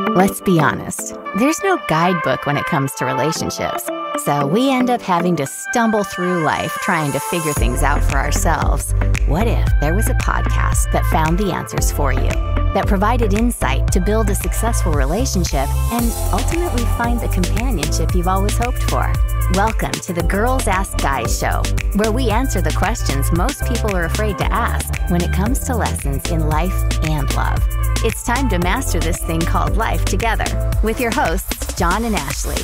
Let's be honest, there's no guidebook when it comes to relationships. So we end up having to stumble through life trying to figure things out for ourselves. What if there was a podcast that found the answers for you, that provided insight to build a successful relationship and ultimately find the companionship you've always hoped for? Welcome to the Girls Ask Guys show, where we answer the questions most people are afraid to ask when it comes to lessons in life and love. It's time to master this thing called life together with your hosts, John and Ashley.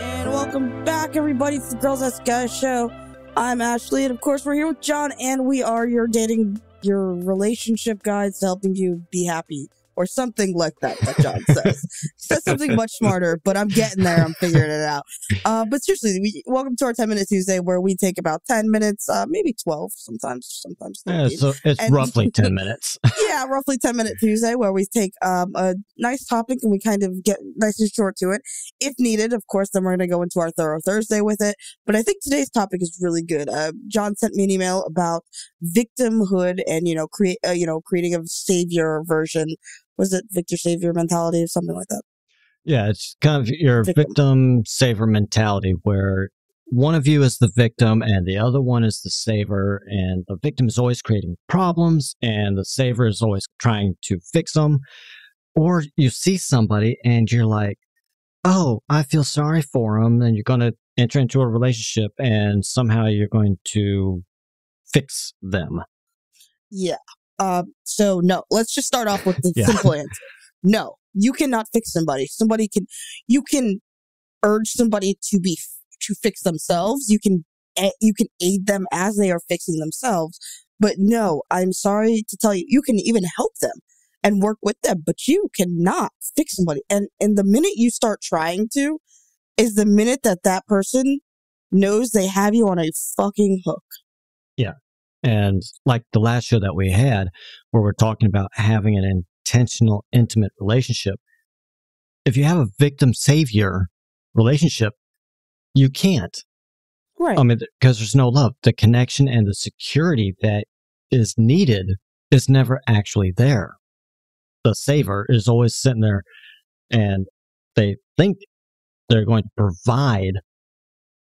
And welcome back, everybody, to the Girls Ask Guys show. I'm Ashley, and of course, we're here with John, and we are your relationship guides, helping you be happy. Or something like that John says. He says something much smarter, but I'm getting there. I'm figuring it out. But seriously, welcome to our 10-Minute Tuesday, where we take about 10 minutes, maybe 12, sometimes 13. Yeah, so it's roughly 10 minutes. Yeah, roughly 10-Minute Tuesday, where we take a nice topic and we kind of get nice and short to it. If needed, of course, then we're going to go into our Thorough Thursday with it. But I think today's topic is really good. John sent me an email about victimhood and, creating a savior version. Was it victor savior mentality or something like that? Yeah, it's kind of your victim saver mentality, where one of you is the victim and the other one is the saver, and the victim is always creating problems and the saver is always trying to fix them. Or you see somebody and you're like, oh, I feel sorry for them, and you're going to enter into a relationship and somehow you're going to fix them. Yeah. So no, let's just start off with the simple answer. No, you cannot fix somebody. You can urge somebody to fix themselves. You can aid them as they are fixing themselves. But no, I'm sorry to tell you, you can even help them and work with them, but you cannot fix somebody. And the minute you start trying to is the minute that person knows they have you on a fucking hook. Yeah. And like the last show that we had, where we're talking about having an intentional, intimate relationship, if you have a victim-savior relationship, you can't. Right. I mean, because there's no love. The connection and the security that is needed is never actually there. The saver is always sitting there, and they think they're going to provide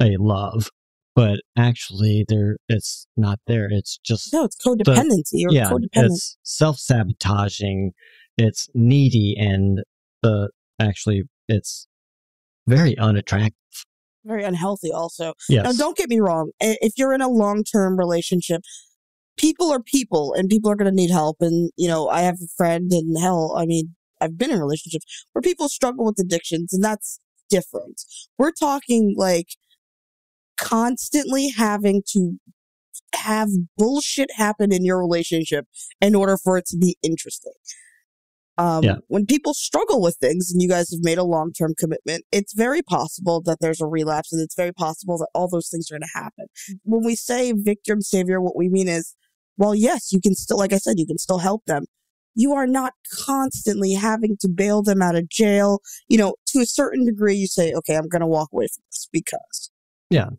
a love. But actually, it's not there. It's just... No, it's codependency. Codependent. It's self-sabotaging. It's needy, and it's very unattractive. Very unhealthy also. Yes. Now, don't get me wrong. If you're in a long-term relationship, people are people, and people are going to need help. And, I have a friend, and I've been in relationships where people struggle with addictions, and that's different. We're talking, constantly having to have bullshit happen in your relationship in order for it to be interesting. When people struggle with things and you guys have made a long-term commitment, it's very possible that there's a relapse, and it's very possible that all those things are going to happen. When we say victim savior, what we mean is, well, yes, you can still, like I said, you can still help them. You are not constantly having to bail them out of jail. To a certain degree, you say, okay, I'm going to walk away from this because. Yeah.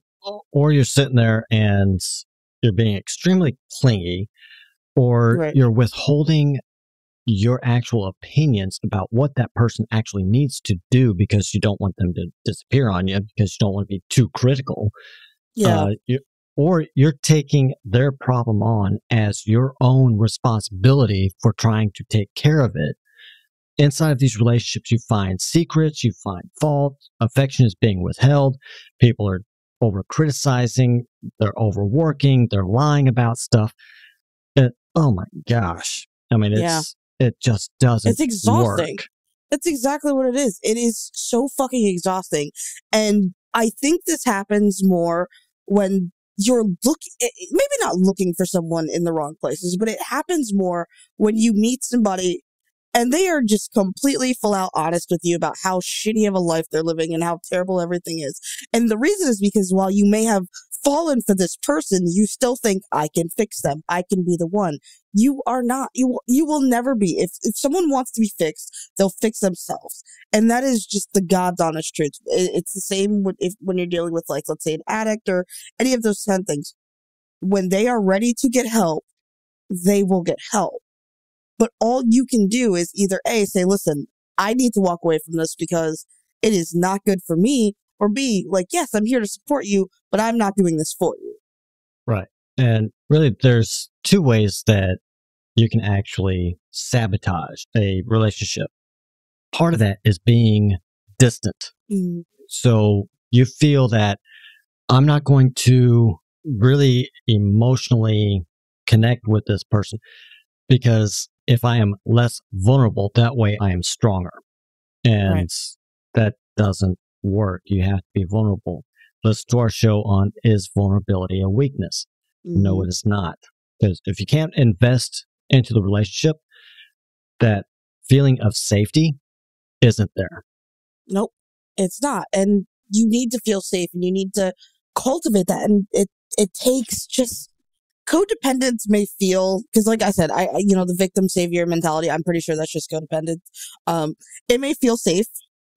Or you're sitting there and you're being extremely clingy, or you're withholding your actual opinions about what that person actually needs to do because you don't want them to disappear on you, because you don't want to be too critical. Yeah. Or you're taking their problem on as your own responsibility for trying to take care of it. Inside of these relationships, you find secrets, you find fault, affection is being withheld, people are over criticizing, they're overworking, they're lying about stuff. Oh my gosh. I mean, it just doesn't It's exhausting. work. That's exactly what it is. It is so fucking exhausting. And I think this happens more when you're maybe not looking for someone in the wrong places, but it happens more when you meet somebody and they are just completely full out honest with you about how shitty of a life they're living and how terrible everything is. And the reason is because while you may have fallen for this person, you still think, I can fix them. I can be the one. You are not. You will never be. If someone wants to be fixed, they'll fix themselves. And that is just the God's honest truth. It's the same when you're dealing with, let's say, an addict or any of those kind of things. When they are ready to get help, they will get help. But all you can do is either A, say, listen, I need to walk away from this because it is not good for me, or B, like, yes, I'm here to support you, but I'm not doing this for you. Right. And really, there's two ways that you can actually sabotage a relationship. Part of that is being distant. Mm. So you feel that I'm not going to really emotionally connect with this person because if I am less vulnerable, that way I am stronger. And that doesn't work. You have to be vulnerable. Listen to our show on Is Vulnerability a Weakness? No, it is not. Because if you can't invest into the relationship, that feeling of safety isn't there. Nope, it's not. And you need to feel safe and you need to cultivate that. And it takes just codependence may feel, because like I said, I the victim savior mentality, I'm pretty sure that's just codependent. It may feel safe,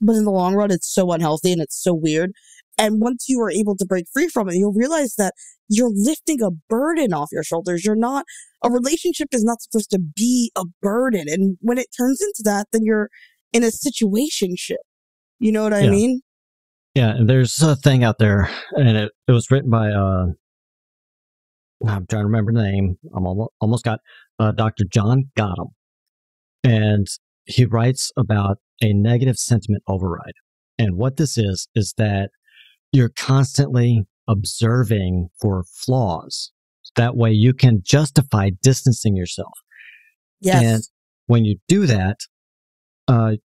but in the long run, it's so unhealthy and it's so weird. And once you are able to break free from it, you'll realize that you're lifting a burden off your shoulders. A relationship is not supposed to be a burden. And when it turns into that, then you're in a situationship. You know what I mean? Yeah, and there's a thing out there, and it was written by, I'm trying to remember the name, I'm almost got, Dr. John Gotham. And he writes about a negative sentiment override. And what this is that you're constantly observing for flaws. That way you can justify distancing yourself. Yes. And when you do that,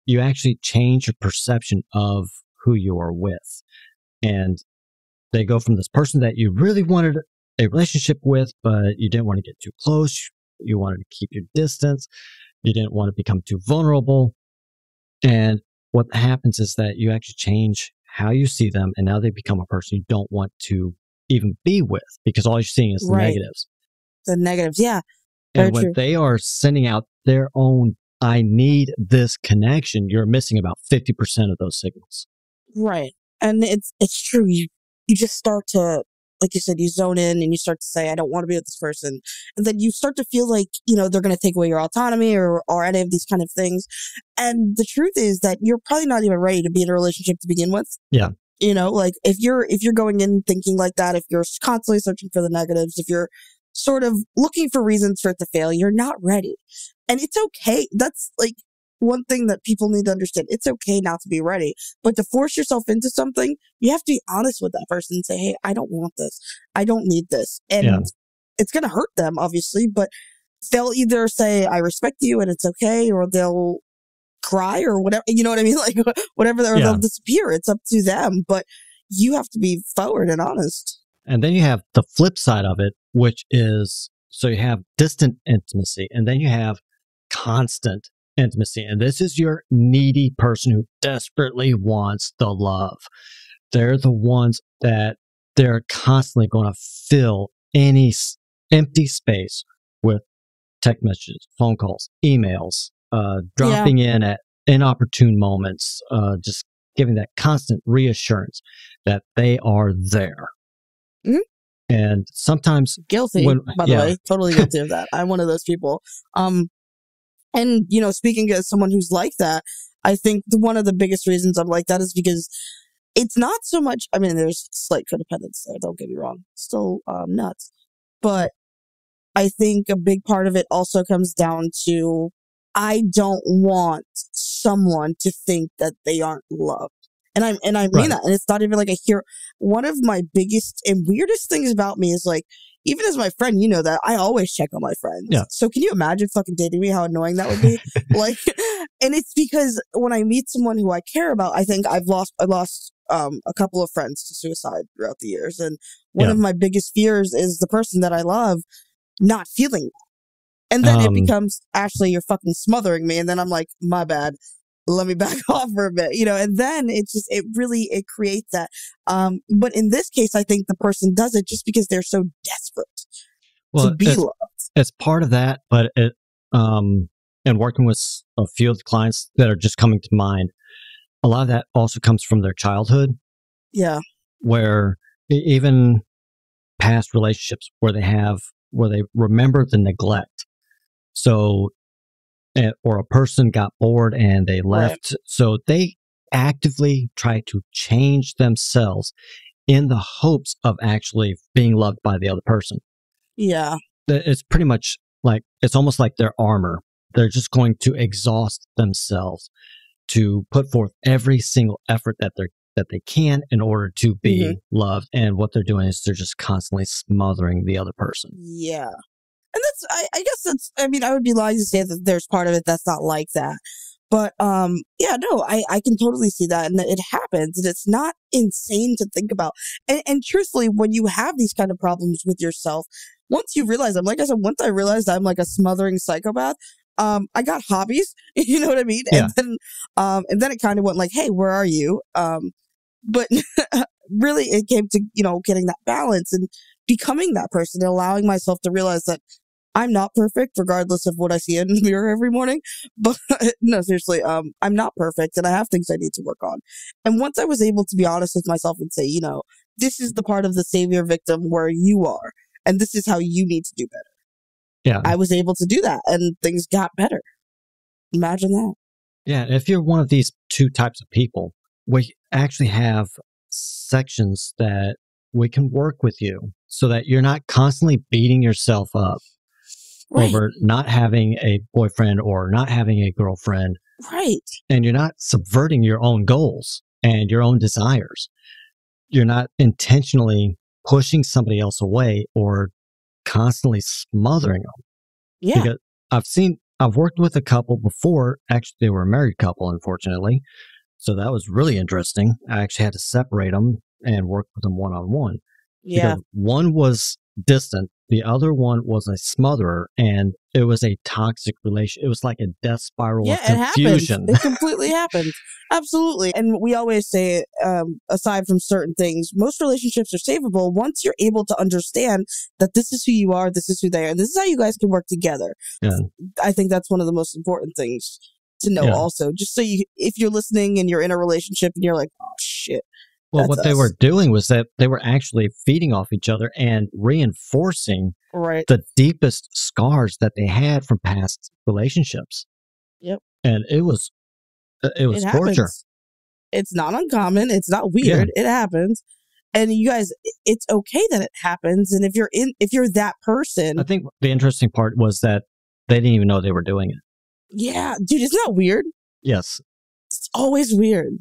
you actually change your perception of who you are with. And they go from this person that you really wanted a relationship with, but you didn't want to get too close. You wanted to keep your distance. You didn't want to become too vulnerable. And what happens is that you actually change how you see them, and now they become a person you don't want to even be with because all you're seeing is the negatives. The negatives, yeah. And when they are sending out their own, I need this connection, you're missing about 50% of those signals. Right. And it's true. You just start to, like you said, you zone in and you start to say, I don't want to be with this person. And then you start to feel like, they're going to take away your autonomy or any of these kind of things. And the truth is that you're probably not even ready to be in a relationship to begin with. Yeah. Like if you're going in thinking like that, if you're constantly searching for the negatives, if you're sort of looking for reasons for it to fail, you're not ready. And it's okay. That's like one thing that people need to understand. It's okay not to be ready, but to force yourself into something, you have to be honest with that person and say, hey, I don't want this. I don't need this. And it's going to hurt them, obviously, but they'll either say, I respect you and it's okay, or they'll cry or whatever, you know what I mean? Like whatever, or they'll disappear. It's up to them, but you have to be forward and honest. And then you have the flip side of it, which is, so you have distant intimacy and then you have constant intimacy. And this is your needy person who desperately wants the love. They're the ones that they're constantly going to fill any empty space with text messages, phone calls, emails, dropping in at inopportune moments, just giving that constant reassurance that they are there. Mm-hmm. And sometimes guilty, by the way, totally guilty of that. I'm one of those people. And speaking as someone who's like that, I think one of the biggest reasons I'm like that is because it's not so much, I mean, there's slight codependence there, don't get me wrong, still nuts. But I think a big part of it also comes down to, I don't want someone to think that they aren't loved. And I mean that. And it's not even like a hero. One of my biggest and weirdest things about me is like, even as my friend, you know that I always check on my friends. Yeah. So can you imagine fucking dating me? How annoying that would be. Like, and it's because when I meet someone who I care about, I think I lost a couple of friends to suicide throughout the years. And one of my biggest fears is the person that I love not feeling that. And then it becomes, Ashley, you're fucking smothering me. And then I'm like, my bad. Let me back off for a bit, and then it creates that. But in this case, I think the person does it just because they're so desperate to be loved. It's part of that, but and working with a few of the clients that are just coming to mind, a lot of that also comes from their childhood. Yeah. Where even past relationships where they remember the neglect. So or a person got bored and they left. Right. So they actively try to change themselves in the hopes of actually being loved by the other person. Yeah. It's pretty much like, it's almost like their armor. They're just going to exhaust themselves to put forth every single effort that they can in order to be loved. And what they're doing is they're just constantly smothering the other person. Yeah. And that's, I guess that's, I mean, I would be lying to say that there's part of it that's not like that. But, yeah, no, I can totally see that. And it happens. And it's not insane to think about. And truthfully, when you have these kind of problems with yourself, once you realize them, like I said, once I realized I'm like a smothering psychopath, I got hobbies, you know what I mean? Yeah. And then it kind of went like, hey, where are you? But really it came to, getting that balance and becoming that person and allowing myself to realize that I'm not perfect regardless of what I see in the mirror every morning. But no, seriously, I'm not perfect and I have things I need to work on. And once I was able to be honest with myself and say, this is the part of the savior victim where you are, and this is how you need to do better. Yeah. I was able to do that and things got better. Imagine that. Yeah. If you're one of these two types of people, we actually have sections that we can work with you so that you're not constantly beating yourself up over not having a boyfriend or not having a girlfriend. Right. And you're not subverting your own goals and your own desires. You're not intentionally pushing somebody else away or constantly smothering them. Yeah. Because I've worked with a couple before. Actually, they were a married couple, unfortunately. So that was really interesting. I actually had to separate them and work with them one-on-one. Yeah. Because one was distant. The other one was a smotherer, and it was a toxic relation. It was like a death spiral of confusion. It completely happens. Absolutely. And we always say, aside from certain things, most relationships are savable once you're able to understand that this is who you are, this is who they are, and this is how you guys can work together. Yeah. I think that's one of the most important things to know also. Just so if you're listening and you're in a relationship and you're like, oh, shit. Well, what they were doing was that they were actually feeding off each other and reinforcing the deepest scars that they had from past relationships. Yep. And it was torture. It's not uncommon. It's not weird. Yeah. It happens. And you guys, it's okay that it happens. And if you're that person. I think the interesting part was that they didn't even know they were doing it. Yeah. Dude, isn't that weird? Yes. It's always weird.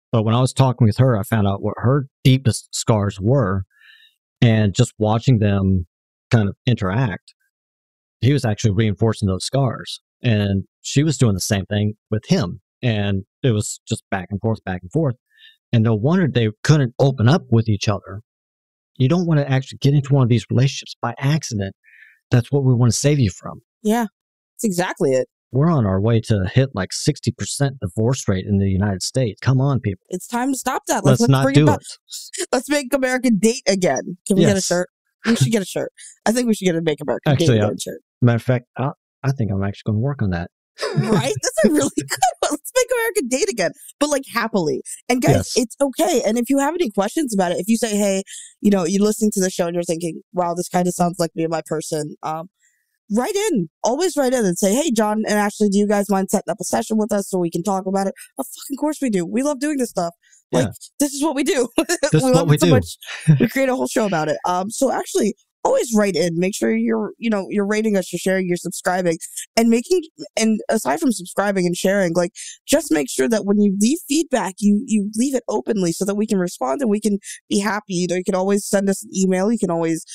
But when I was talking with her, I found out what her deepest scars were. And just watching them kind of interact, he was actually reinforcing those scars. And she was doing the same thing with him. And it was just back and forth, back and forth. And no wonder they couldn't open up with each other. You don't want to actually get into one of these relationships by accident. That's what we want to save you from. Yeah, that's exactly it. We're on our way to hit like 60% divorce rate in the United States. Come on, people. It's time to stop that. Let's not do it. Let's make America date again. Can we get a shirt? We should get a shirt. I think we should get a Make America Date Again shirt. Matter of fact, I think I'm actually going to work on that. Right? That's a really good one. Let's make America date again, but like happily. And guys, it's okay. And if you have any questions about it, if you say, hey, you're listening to the show and you're thinking, wow, this kind of sounds like me and my person, write in. Always write in and say, hey, John and Ashley, do you guys mind setting up a session with us so we can talk about it? Of fucking course we do. We love doing this stuff. Like, this is what we do. This is what we do. Much. We create a whole show about it. So actually, always write in. Make sure you're rating us, you're sharing, you're subscribing, and aside from subscribing and sharing, like, just make sure that when you leave feedback, you leave it openly so that we can respond and we can be happy. You can always send us an email. You can always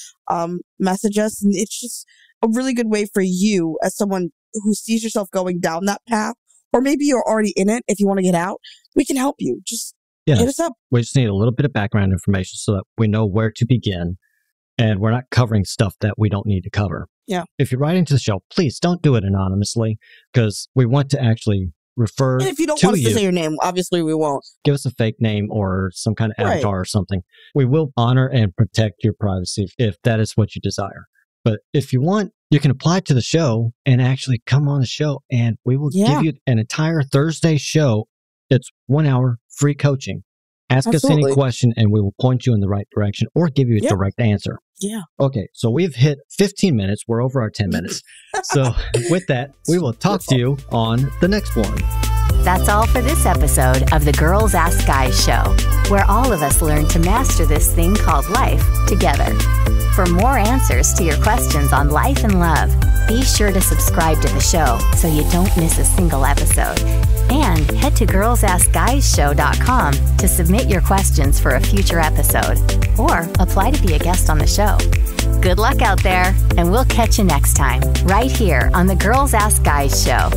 message us, and it's just a really good way for you as someone who sees yourself going down that path, or maybe you're already in it. If you want to get out, we can help you. Just hit us up. We just need a little bit of background information so that we know where to begin. And we're not covering stuff that we don't need to cover. Yeah. If you're writing to the show, please don't do it anonymously, because we want to actually refer to you. And if you don't want us to say your name, obviously we won't. Give us a fake name or some kind of avatar or something. We will honor and protect your privacy if that is what you desire. But if you want, you can apply to the show and actually come on the show, and we will give you an entire Thursday show. It's 1 hour free coaching. Ask us any question and we will point you in the right direction or give you a direct answer. Yeah. Okay, so we've hit 15 minutes. We're over our 10 minutes. So with that, we will talk to you on the next one. That's all for this episode of the Girls Ask Guys show, where all of us learn to master this thing called life together. For more answers to your questions on life and love, be sure to subscribe to the show so you don't miss a single episode. And head to girlsaskguyshow.com to submit your questions for a future episode or apply to be a guest on the show. Good luck out there, and we'll catch you next time, right here on the Girls Ask Guys show.